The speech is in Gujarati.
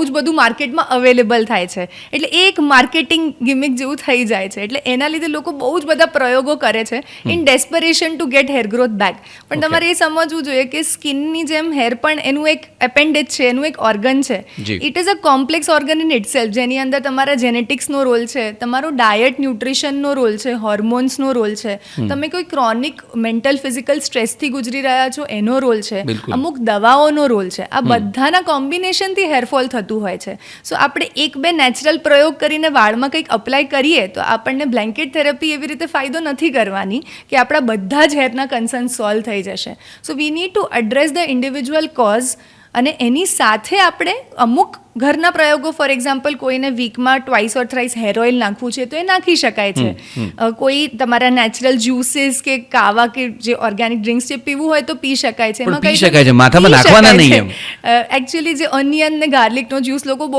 જ બધું માર્કેટમાં અવેલેબલ થાય છે, એટલે એ એક માર્કેટિંગ ગિમિક જેવું થઈ જાય છે. એટલે એના લીધે લોકો બહુ જ બધા પ્રયોગો કરે છે in desperation to get hair growth back. પણ તમારે એ સમજવું જોઈએ કે સ્કિનની જેમ હેર પણ એનું એક એપેન્ડેજ છે, એનું એક ઓર્ગન છે. It is a complex organ in itself, જેની અંદર તમારા જેનેટિક્સનો રોલ છે, તમારો ડાયટ ન્યુટ્રિશનનો રોલ છે, હોર્મોન્સનો રોલ છે, તમે કોઈ ક્રોનિક મેન્ટલ ફિઝિકલ સ્ટ્રેસથી ગુજરી રહ્યા છો એનો રોલ છે, અમુક દવાઓનો રોલ છે. આ બધાના કોમ્બિનેશનથી હેરફોલ થતું હોય છે. સો આપણે એક બે નેચરલ પ્રયોગ કરીને વાળમાં કંઈક અપ્લાય કરીએ તો આપણને બ્લેન્કેટ થેરપી એવી રીતે ફાયદો નથી કરવાની કે આપણા બધા જ હેરના કન્સર્ન સોલ્વ થઈ જશે. So we need to address the individual cause, અને એની સાથે આપણે અમુક ઘરના પ્રયોગો, ફોર એક્ઝામ્પલ કોઈને વીકમાં ટ્વાઇસ ઓર થ્રાઇસ હેર ઓઇલ નાખવું છે તો એ નાખી શકાય છે. કોઈ તમારા નેચરલ જ્યુસીસ કે કાવા કે જે ઓર્ગેનિક ડ્રિંક્સ છે પીવું હોય તો પી શકાય છે. પણ પી શકાય છે, માથામાં નાખવાના નહીં એમ. એકચ્યુઅલી જે ઓનિયન ને ગાર્લિકનો જ્યુસ લોકો બહુ